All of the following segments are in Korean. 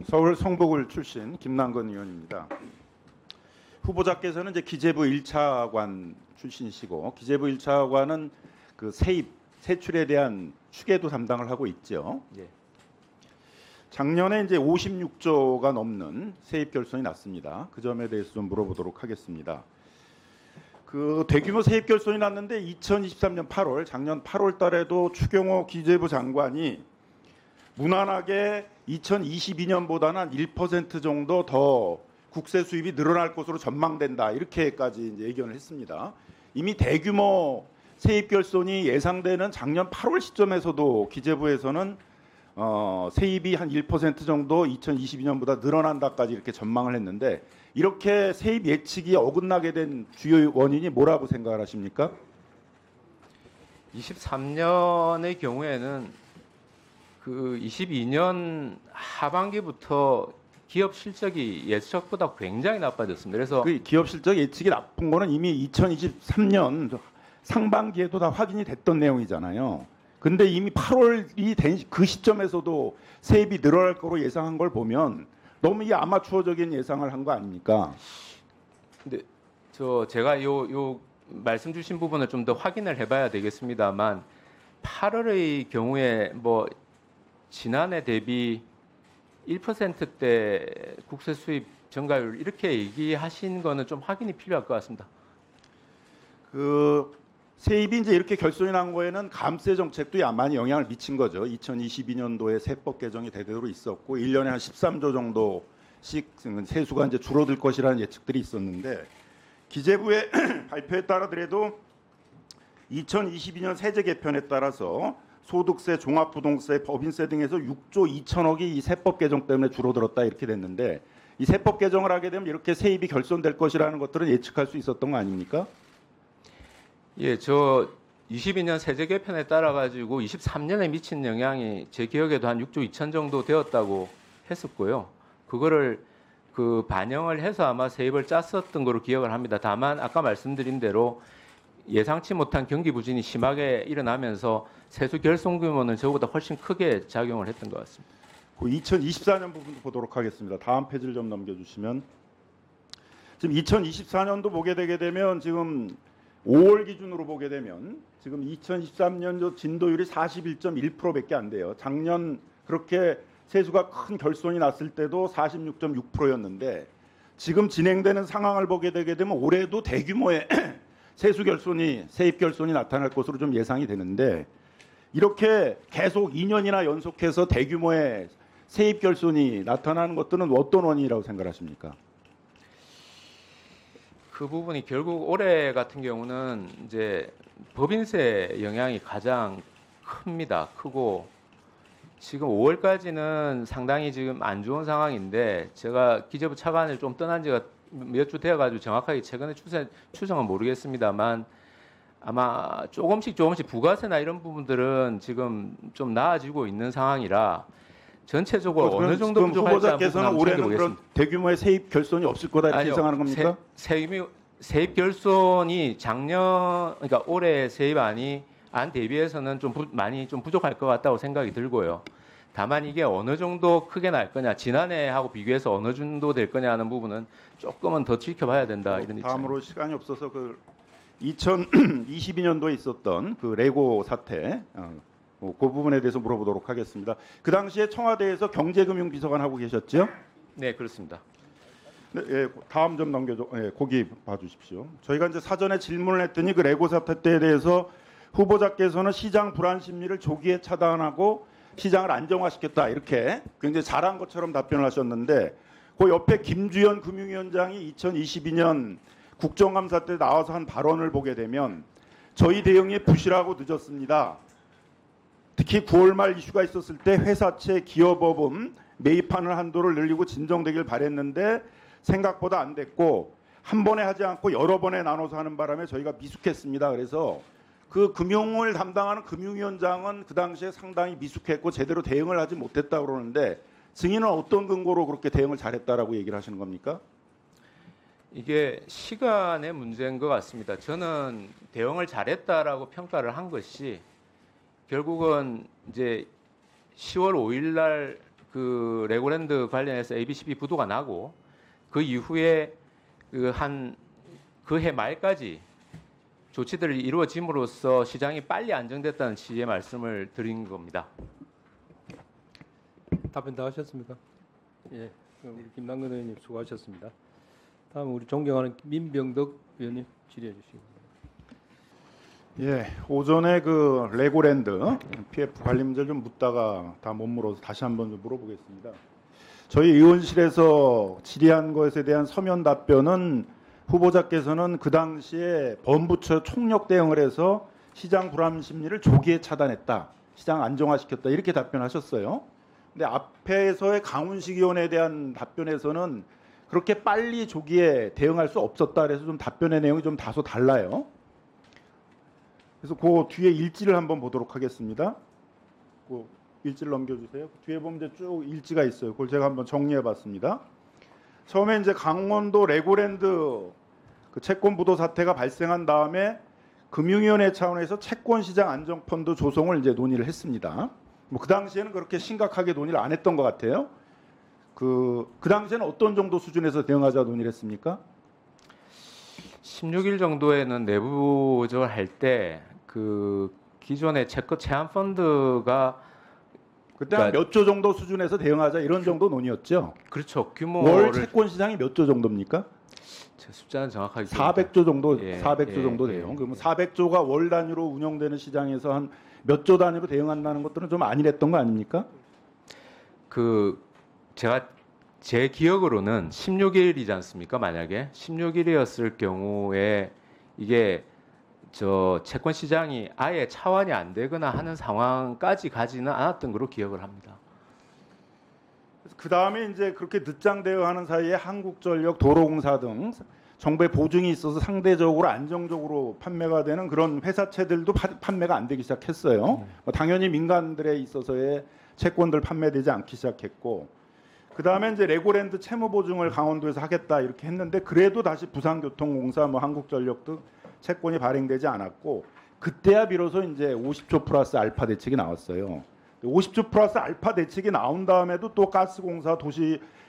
서울 성북을 출신 김남건 의원입니다. 후보자께서는 이제 기재부 1차관 출신이시고 기재부 1차관은 그 세입 세출에 대한 추계도 담당을 하고 있죠. 예. 작년에 이제 56조가 넘는 세입 결손이 났습니다. 그 점에 대해서 좀 물어보도록 하겠습니다. 그 대규모 세입 결손이 났는데 2023년 8월 작년 8월 달에도 추경호 기재부 장관이 무난하게 2022년보다는 한 1% 정도 더 국세 수입이 늘어날 것으로 전망된다 이렇게까지 이제 예견을 했습니다. 이미 대규모 세입 결손이 예상되는 작년 8월 시점에서도 기재부에서는 세입이 한 1% 정도 2022년보다 늘어난다까지 이렇게 전망을 했는데 이렇게 세입 예측이 어긋나게 된 주요 원인이 뭐라고 생각을 하십니까? 23년의 경우에는 그 22년 하반기부터 기업 실적이 예측보다 굉장히 나빠졌습니다. 그래서 그 기업 실적 예측이 나쁜 거는 이미 2023년 상반기에도 다 확인이 됐던 내용이잖아요. 근데 이미 8월이 된 그 시점에서도 세입이 늘어날 거로 예상한 걸 보면 너무 이 아마추어적인 예상을 한 거 아닙니까? 근데 제가 요 말씀 주신 부분을 좀 더 확인을 해봐야 되겠습니다만 8월의 경우에 뭐 지난해 대비 1%대 국세 수입 증가율 이렇게 얘기하신 거는 좀 확인이 필요할 것 같습니다. 그 세입이 이제 이렇게 결손이 난 거에는 감세 정책도 많이 영향을 미친 거죠. 2022년도에 세법 개정이 대대로 있었고 1년에 한 13조 정도씩 세수가 이제 줄어들 것이라는 예측들이 있었는데 기재부의 발표에 따르더라도 2022년 세제 개편에 따라서 소득세, 종합부동세, 법인세 등에서 6조 2천억이 이 세법 개정 때문에 줄어들었다 이렇게 됐는데 이 세법 개정을 하게 되면 이렇게 세입이 결손될 것이라는 것들은 예측할 수 있었던 거 아닙니까? 예, 22년 세제 개편에 따라 가지고 23년에 미친 영향이 제 기억에도 한 6조 2천 정도 되었다고 했었고요. 그거를 그 반영을 해서 아마 세입을 짰었던 거로 기억을 합니다. 다만 아까 말씀드린 대로 예상치 못한 경기 부진이 심하게 일어나면서 세수 결손 규모는 저보다 훨씬 크게 작용을 했던 것 같습니다. 그 2024년 부분도 보도록 하겠습니다. 다음 페이지를 좀 넘겨주시면 지금 2024년도 보게 되게 되면 지금 5월 기준으로 보게 되면 지금 2013년도 진도율이 41.1%밖에 안 돼요. 작년 그렇게 세수가 큰 결손이 났을 때도 46.6%였는데 지금 진행되는 상황을 보게 되게 되면 올해도 대규모의 세수 결손이 세입 결손이 나타날 것으로 좀 예상이 되는데 이렇게 계속 2년이나 연속해서 대규모의 세입 결손이 나타나는 것들은 어떤 원인이라고 생각하십니까? 그 부분이 결국 올해 같은 경우는 이제 법인세 영향이 가장 큽니다. 크고 지금 5월까지는 상당히 지금 안 좋은 상황인데 제가 기재부 차관을 좀 떠난 지가 몇 주 되어가지고 정확하게 최근에 추정은 모르겠습니다만 아마 조금씩 부가세나 이런 부분들은 지금 좀 나아지고 있는 상황이라 전체적으로 어느 정도 부족할지 후보자께서는 올해는 그런 대규모의 세입 결손이 없을 거다 이렇게 예상하는 겁니까? 세입 결손이 작년 그러니까 올해 세입안이 안 대비해서는 많이 부족할 것 같다고 생각이 들고요. 다만 이게 어느 정도 크게 날 거냐, 지난해하고 비교해서 어느 정도 될 거냐 하는 부분은 조금은 더 지켜봐야 된다 이런 입장입니다. 다음으로 시간이 없어서 그 2022년도에 있었던 그 레고 사태 그 부분에 대해서 물어보도록 하겠습니다. 그 당시에 청와대에서 경제금융비서관 하고 계셨죠? 네, 그렇습니다. 네, 예, 다음 좀 넘겨줘. 예, 거기 봐주십시오. 저희가 이제 사전에 질문을 했더니 그 레고 사태 때에 대해서 후보자께서는 시장 불안 심리를 조기에 차단하고 시장을 안정화시켰다 이렇게 굉장히 잘한 것처럼 답변을 하셨는데 그 옆에 김주현 금융위원장이 2022년 국정감사 때 나와서 한 발언을 보게 되면 저희 대응이 부실하고 늦었습니다. 특히 9월 말 이슈가 있었을 때 회사채 기업보험 매입하는 한도를 늘리고 진정되길 바랬는데 생각보다 안 됐고 한 번에 하지 않고 여러 번에 나눠서 하는 바람에 저희가 미숙했습니다. 그래서 그 금융을 담당하는 금융위원장은 그 당시에 상당히 미숙했고 제대로 대응을 하지 못했다고 그러는데 증인은 어떤 근거로 그렇게 대응을 잘했다라고 얘기를 하시는 겁니까? 이게 시간의 문제인 것 같습니다. 저는 대응을 잘했다라고 평가를 한 것이 결국은 이제 10월 5일 날 그 레고랜드 관련해서 ABCB 부도가 나고 그 이후에 그 해 말까지 조치들이 이루어짐으로써 시장이 빨리 안정됐다는 취지의 말씀을 드린 겁니다. 답변 다 하셨습니까? 예, 그럼 우리 김남근 의원님 수고하셨습니다. 다음 우리 존경하는 민병덕 의원님 질의해 주시기 바랍니다. 예, 오전에 그 레고랜드 PF 관리 문제를 좀 묻다가 다 못 물어서 다시 한번 좀 물어보겠습니다. 저희 의원실에서 질의한 것에 대한 서면 답변은 후보자께서는 그 당시에 범부처 총력 대응을 해서 시장 불안 심리를 조기에 차단했다, 시장 안정화시켰다 이렇게 답변하셨어요. 근데 앞에서의 강훈식 의원에 대한 답변에서는 그렇게 빨리 조기에 대응할 수 없었다 그래서 좀 답변의 내용이 좀 다소 달라요. 그래서 그 뒤에 일지를 한번 보도록 하겠습니다. 그 일지를 넘겨주세요. 뒤에 보면 이제 쭉 일지가 있어요. 그걸 제가 한번 정리해봤습니다. 처음에 이제 강원도 레고랜드 그 채권 부도 사태가 발생한 다음에 금융위원회 차원에서 채권시장 안정펀드 조성을 이제 논의를 했습니다. 뭐 그 당시에는 그렇게 심각하게 논의를 안 했던 것 같아요. 그 당시에는 어떤 정도 수준에서 대응하자 논의를 했습니까? 16일 정도에는 내부 조정을 할 때 그 기존의 채권 제한 펀드가 그때 그러니까 몇 조 정도 수준에서 대응하자 이런 정도 논의였죠. 그렇죠. 월 규모를 채권 시장이 몇 조 정도입니까? 제 숫자는 정확하게 400조 정도, 예, 400조 예, 정도 예, 돼요. 그러면 예. 400조가 월 단위로 운영되는 시장에서 한 몇 조 단위로 대응한다는 것들은 좀 아니랬던 거 아닙니까? 그 제가 제 기억으로는 16일이지 않습니까? 만약에 16일이었을 경우에 이게 저 채권 시장이 아예 차환이 안 되거나 하는 상황까지 가지는 않았던 걸로 기억을 합니다. 그 다음에 이제 그렇게 늦장 대응하는 사이에 한국전력, 도로공사 등 정부의 보증이 있어서 상대적으로 안정적으로 판매가 되는 그런 회사채들도 판매가 안 되기 시작했어요. 뭐 당연히 민간들에 있어서의 채권들 판매되지 않기 시작했고, 그 다음에 이제 레고랜드 채무 보증을 강원도에서 하겠다 이렇게 했는데 그래도 다시 부산교통공사, 뭐 한국전력 등 채권이 발행되지 않았고, 그때야 비로소 이제 50조 플러스 알파 대책이 나왔어요. 50조 플러스 알파 대책이 나온 다음에도 또 가스공사,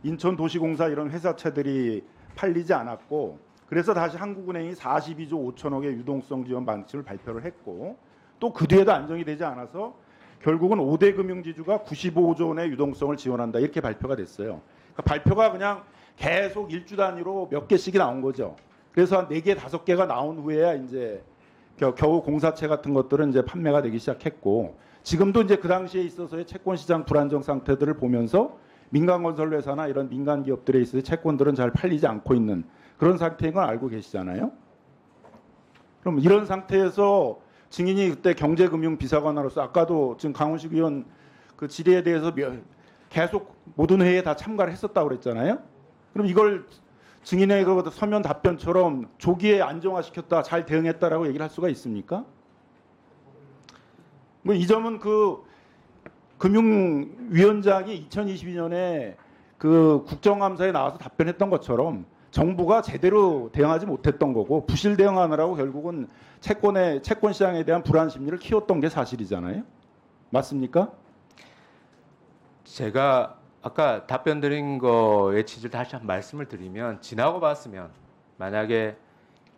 인천도시공사 이런 회사채들이 팔리지 않았고, 그래서 다시 한국은행이 42조 5천억의 유동성 지원 방침을 발표를 했고, 또 그 뒤에도 안정이 되지 않아서 결국은 5대 금융지주가 95조 원의 유동성을 지원한다 이렇게 발표가 됐어요. 그러니까 발표가 그냥 계속 일주 단위로 몇 개씩이 나온 거죠. 그래서 한 4개, 5개가 나온 후에야 이제 겨우 공사채 같은 것들은 이제 판매가 되기 시작했고, 지금도 이제 그 당시에 있어서의 채권 시장 불안정 상태들을 보면서 민간 건설 회사나 이런 민간 기업들에 있어서 채권들은 잘 팔리지 않고 있는 그런 상태인 건 알고 계시잖아요. 그럼 이런 상태에서 증인이 그때 경제금융비서관으로서 아까도 지금 강훈식 의원 그 질의에 대해서 계속 모든 회의에 다 참가를 했었다고 그랬잖아요. 그럼 이걸 증인의 그 서면 답변처럼 조기에 안정화시켰다, 잘 대응했다라고 얘기를 할 수가 있습니까? 뭐 이 점은 그 금융위원장이 2022년에 그 국정감사에 나와서 답변했던 것처럼 정부가 제대로 대응하지 못했던 거고, 부실 대응하느라고 결국은 채권 시장에 대한 불안 심리를 키웠던 게 사실이잖아요. 맞습니까? 제가 아까 답변 드린 거의 취지를 다시 한번 말씀을 드리면, 지나고 봤으면 만약에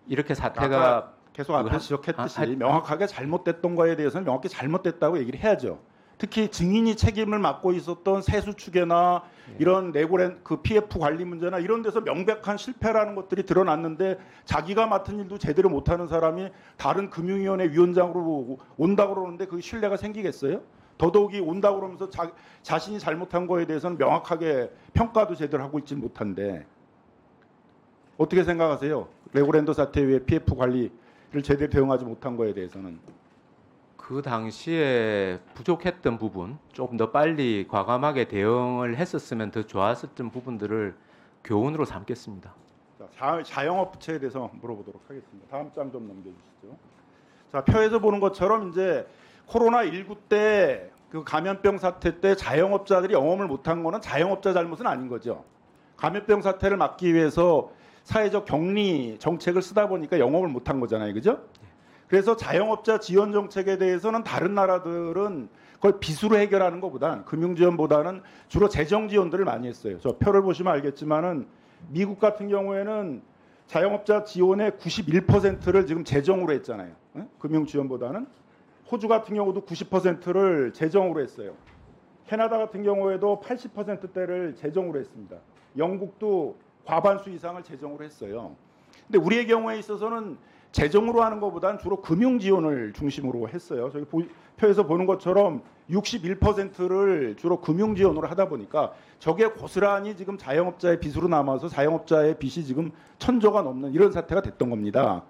이렇게 사태가 아까 계속 앞에 하- 지적했듯이 하- 명확하게 잘못됐던 거에 대해서는 명확히 잘못됐다고 얘기를 해야죠. 특히 증인이 책임을 맡고 있었던 세수 추계나 이런 레고랜드 그 PF 관리 문제나 이런 데서 명백한 실패라는 것들이 드러났는데, 자기가 맡은 일도 제대로 못하는 사람이 다른 금융위원회 위원장으로 온다고 그러는데 그게 신뢰가 생기겠어요? 더더욱이 온다고 그러면서 자신이 잘못한 거에 대해서는 명확하게 평가도 제대로 하고 있지 못한데, 어떻게 생각하세요? 레고랜드 사태 외에 PF 관리를 제대로 대응하지 못한 거에 대해서는. 그 당시에 부족했던 부분, 조금 더 빨리 과감하게 대응을 했었으면 더 좋았었던 부분들을 교훈으로 삼겠습니다. 자, 자영업체에 대해서 물어보도록 하겠습니다. 다음 장 좀 넘겨주시죠. 자, 표에서 보는 것처럼 이제 코로나19 때 그 감염병 사태 때 자영업자들이 영업을 못한 거는 자영업자 잘못은 아닌 거죠. 감염병 사태를 막기 위해서 사회적 격리 정책을 쓰다 보니까 영업을 못한 거잖아요, 그죠? 그래서 자영업자 지원 정책에 대해서는 다른 나라들은 그걸 빚으로 해결하는 것보다는 금융지원보다는 주로 재정 지원들을 많이 했어요. 저 표를 보시면 알겠지만은 미국 같은 경우에는 자영업자 지원의 91%를 지금 재정으로 했잖아요. 금융지원보다는. 호주 같은 경우도 90%를 재정으로 했어요. 캐나다 같은 경우에도 80%대를 재정으로 했습니다. 영국도 과반수 이상을 재정으로 했어요. 근데 우리의 경우에 있어서는 재정으로 하는 것보다는 주로 금융 지원을 중심으로 했어요. 저기 표에서 보는 것처럼 61%를 주로 금융 지원으로 하다 보니까 저게 고스란히 지금 자영업자의 빚으로 남아서 자영업자의 빚이 지금 1,000조가 넘는 이런 사태가 됐던 겁니다.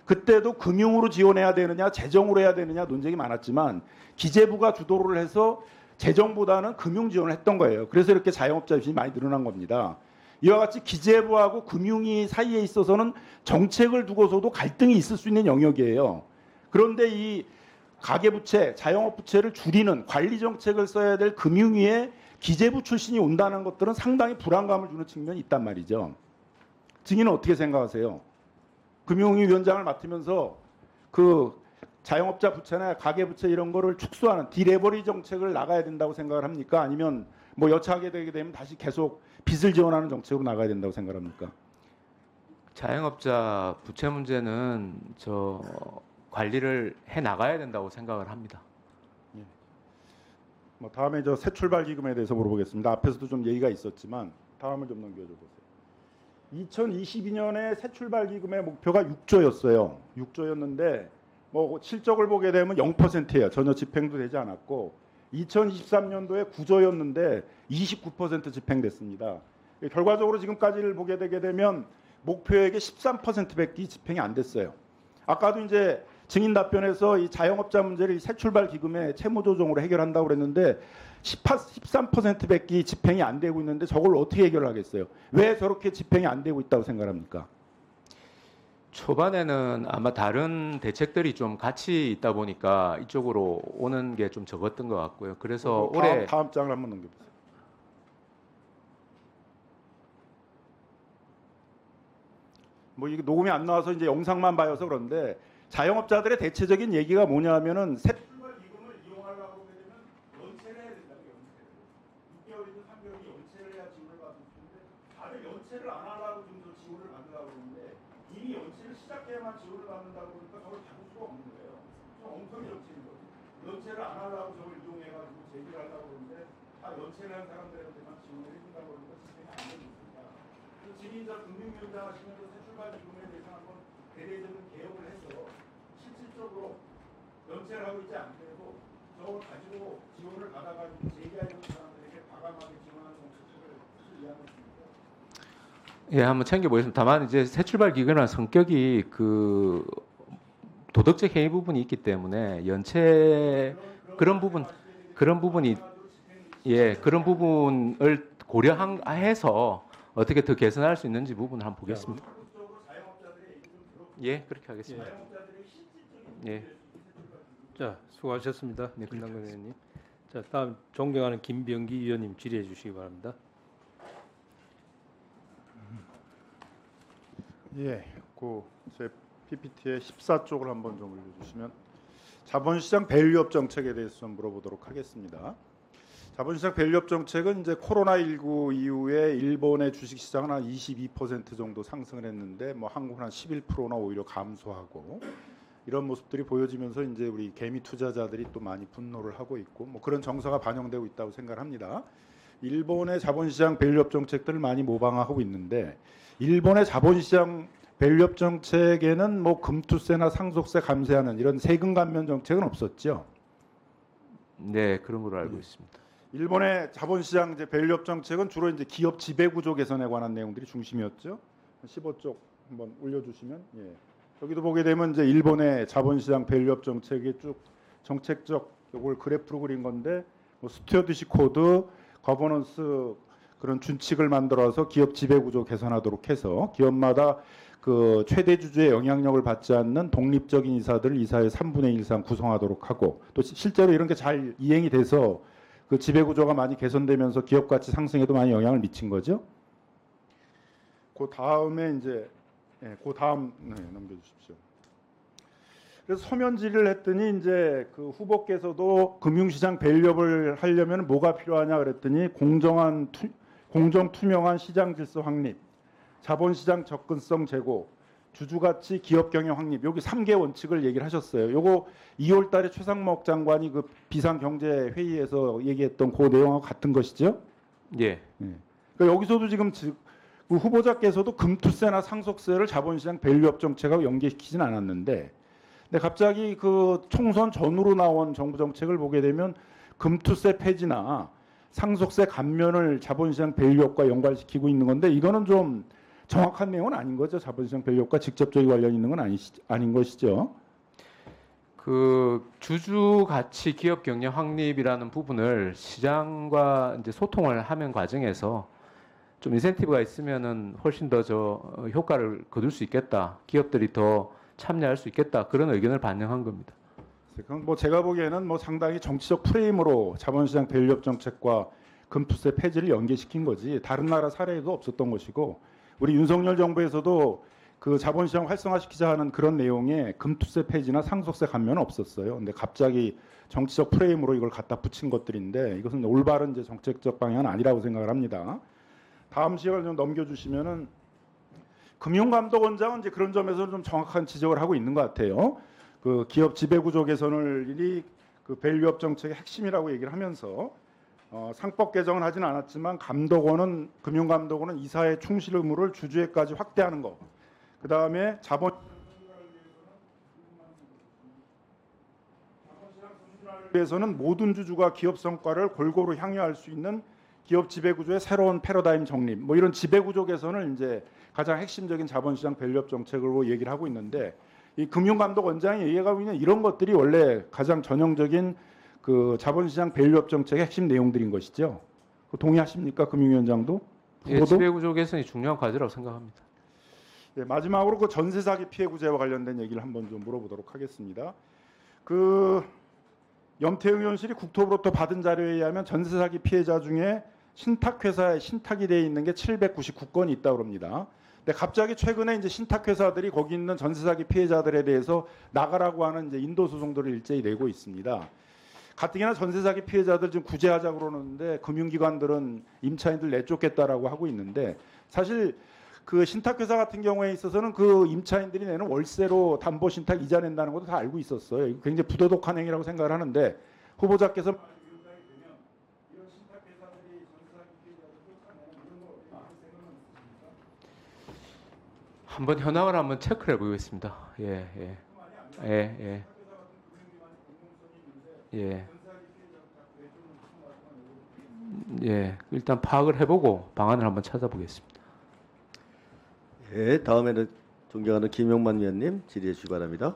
그때도 금융으로 지원해야 되느냐 재정으로 해야 되느냐 논쟁이 많았지만 기재부가 주도를 해서 재정보다는 금융 지원을 했던 거예요. 그래서 이렇게 자영업자 빚이 많이 늘어난 겁니다. 이와 같이 기재부하고 금융위 사이에 있어서는 정책을 두고서도 갈등이 있을 수 있는 영역이에요. 그런데 이 가계부채, 자영업부채를 줄이는 관리 정책을 써야 될 금융위에 기재부 출신이 온다는 것들은 상당히 불안감을 주는 측면이 있단 말이죠. 증인은 어떻게 생각하세요? 금융위 위원장을 맡으면서 그 자영업자 부채나 가계부채 이런 거를 축소하는 디레버리 정책을 나가야 된다고 생각을 합니까? 아니면 뭐 여차하게 되게 되면 다시 계속 빚을 지원하는 정책으로 나가야 된다고 생각합니까? 자영업자 부채 문제는 저 관리를 해 나가야 된다고 생각을 합니다. 뭐 다음에 저 새 출발 기금에 대해서 물어보겠습니다. 앞에서도 좀 얘기가 있었지만 다음을 좀 넘겨줘 보세요. 2022년에 새 출발 기금의 목표가 6조였어요. 6조였는데 뭐 실적을 보게 되면 0%예요. 전혀 집행도 되지 않았고 2023년도에 9조였는데 29% 집행됐습니다. 결과적으로 지금까지를 보게 되게 되면 목표액의 13%밖에 집행이 안 됐어요. 아까도 이제 증인 답변에서 이 자영업자 문제를 새 출발 기금의 채무 조정으로 해결한다고 그랬는데 13%밖에 집행이 안 되고 있는데 저걸 어떻게 해결하겠어요? 왜 저렇게 집행이 안 되고 있다고 생각합니까? 초반에는 아마 다른 대책들이 좀 같이 있다 보니까 이쪽으로 오는 게 좀 적었던 것 같고요. 그래서 올해 다음 장을 한번 넘겨보세요. 뭐 이게 녹음이 안 나와서 이제 영상만 봐서 그런데 자영업자들의 대체적인 얘기가 뭐냐면은 새 출발 기금을 이용하려고 하게 되면 연체를 해야 된다고 연체를. 6개월이든 3개월이 연체를 해야 지원을 받을 수 있는데 다들 연체를 안 하려고 지금 저 지원을 받으려고 하는데 이미 연체를 시작해야만 지원을 받는다고 그러니까 저걸 받을 수가 없는 거예요. 좀 엉터리 정책인 거죠. 연체를 안 하려고 저걸 이용해가지고 제기를 하려고 그러는데 다 연체를 한 사람들한테만 지원을 해준다고 그러니까 시스템이 안 되고 있습니다. 지민자 금융위원장 하시면서 새 출발 기금에 대해서 한번 대대적인 개혁을 해서 실질적으로 연체를 하고 있지 않게 되고 저걸 가지고 지원을 받아가지고 제기하려는 사람들에게 과감하게 지원하는 정책을 이해하겠습니다. 예, 한번 챙겨보겠습니다. 다만 이제 새 출발 기금이라는 성격이 그 도덕적 해이 부분이 있기 때문에 연체 그런 부분이 예 그런 부분을 고려해서 어떻게 더 개선할 수 있는지 부분을 한번 보겠습니다. 예, 그렇게 하겠습니다. 예. 자, 수고하셨습니다. 네, 김남근 의원님. 자, 다음 존경하는 김병기 의원님 질의해 주시기 바랍니다. 예, 제 PPT의 14쪽을 한번 좀 올려주시면 자본시장 밸류업 정책에 대해서 좀 물어보도록 하겠습니다. 자본시장 밸류업 정책은 이제 코로나19 이후에 일본의 주식시장은 한 22% 정도 상승을 했는데 뭐 한국은 한 11%나 오히려 감소하고 이런 모습들이 보여지면서 이제 우리 개미 투자자들이 또 많이 분노를 하고 있고 뭐 그런 정서가 반영되고 있다고 생각합니다. 일본의 자본시장 밸류업 정책들을 많이 모방하고 있는데 일본의 자본시장 밸류업 정책에는 뭐 금투세나 상속세 감세하는 이런 세금 감면 정책은 없었죠. 네, 그런 걸로 알고 있습니다. 일본의 자본시장 이제 밸류업 정책은 주로 이제 기업 지배구조 개선에 관한 내용들이 중심이었죠. 15쪽 한번 올려주시면 여기도 보게 되면 이제 일본의 자본시장 밸류업 정책이 쭉 정책적 이걸 그래프로 그린 건데 뭐 스튜어드십 코드, 거버넌스 그런 준칙을 만들어서 기업 지배구조 개선하도록 해서 기업마다 그 최대 주주의 영향력을 받지 않는 독립적인 이사들을 이사의 3분의 1 이상 구성하도록 하고 또 실제로 이런 게 잘 이행이 돼서 그 지배구조가 많이 개선되면서 기업 가치 상승에도 많이 영향을 미친 거죠. 그 다음에 이제 그 다음 넘겨주십시오. 그래서 서면 질의를 했더니 이제 그 후보께서도 금융시장 밸류업을 하려면 뭐가 필요하냐 그랬더니 공정 투명한 시장 질서 확립, 자본시장 접근성 제고, 주주가치 기업 경영 확립, 여기 3개 원칙을 얘기를 하셨어요. 요거 2월 달에 최상목 장관이 그 비상경제회의에서 얘기했던 그 내용하고 같은 것이죠? 예. 그러니까 여기서도 지금 그 후보자께서도 금투세나 상속세를 자본시장 밸류업 정책하고 연계시키진 않았는데, 근데 갑자기 그 총선 전후로 나온 정부 정책을 보게 되면 금투세 폐지나 상속세 감면을 자본시장 밸류업과 연관시키고 있는 건데, 이거는 좀 정확한 내용은 아닌 거죠. 자본시장 밸류업과 직접적인 관련이 있는 건 아닌 것이죠. 그 주주 가치 기업 경영 확립이라는 부분을 시장과 이제 소통을 하는 과정에서 좀 인센티브가 있으면은 훨씬 더 효과를 거둘 수 있겠다. 기업들이 더 참여할 수 있겠다. 그런 의견을 반영한 겁니다. 그건 뭐 제가 보기에는 뭐 상당히 정치적 프레임으로 자본시장 밸류업 정책과 금투세 폐지를 연계시킨 거지, 다른 나라 사례도 없었던 것이고, 우리 윤석열 정부에서도 그 자본시장 활성화시키자 하는 그런 내용에 금투세 폐지나 상속세 감면은 없었어요. 근데 갑자기 정치적 프레임으로 이걸 갖다 붙인 것들인데, 이것은 올바른 이제 정책적 방향은 아니라고 생각을 합니다. 다음 시간을 좀 넘겨주시면은, 금융감독원장은 이제 그런 점에서 좀 정확한 지적을 하고 있는 것 같아요. 그 기업 지배구조 개선을 그 밸류업 정책의 핵심이라고 얘기를 하면서 상법 개정은 하진 않았지만 금융감독원은 이사의 충실 의무를 주주에까지 확대하는 거. 그 다음에 자본시장에서는 모든 주주가 기업 성과를 골고루 향유할 수 있는 기업 지배구조의 새로운 패러다임 정립, 뭐 이런 지배구조 개선을 이제 가장 핵심적인 자본시장 밸류업 정책으로 얘기를 하고 있는데, 이 금융감독원장이 얘기하고 있는 이런 것들이 원래 가장 전형적인 그 자본시장 밸류업 정책의 핵심 내용들인 것이죠. 동의하십니까, 금융위원장도? 예, 지배구조 개선이 중요한 과제라고 생각합니다. 네, 마지막으로 그 전세 사기 피해 구제와 관련된 얘기를 한번 좀 물어보도록 하겠습니다. 그 염태영 의원실이 국토부로부터 받은 자료에 의하면 전세 사기 피해자 중에 신탁회사에 신탁이 되어 있는 게 799건이 있다고 합니다. 근데 갑자기 최근에 이제 신탁회사들이 거기 있는 전세 사기 피해자들에 대해서 나가라고 하는 이제 인도 소송들을 일제히 내고 있습니다. 가뜩이나 전세 사기 피해자들 지금 구제하자고 그러는데 금융기관들은 임차인들 내쫓겠다라고 하고 있는데, 사실 그 신탁회사 같은 경우에 있어서는 그 임차인들이 내는 월세로 담보 신탁 이자 낸다는 것도 다 알고 있었어요. 이거 굉장히 부도덕한 행위라고 생각을 하는데, 후보자께서 한번 현황을 한번 체크를 해보겠습니다. 예, 예, 예, 예, 예, 예. 일단 파악을 해보고 방안을 한번 찾아보겠습니다. 예, 다음에는 존경하는 김용만 위원님 질의해 주시 기 바랍니다.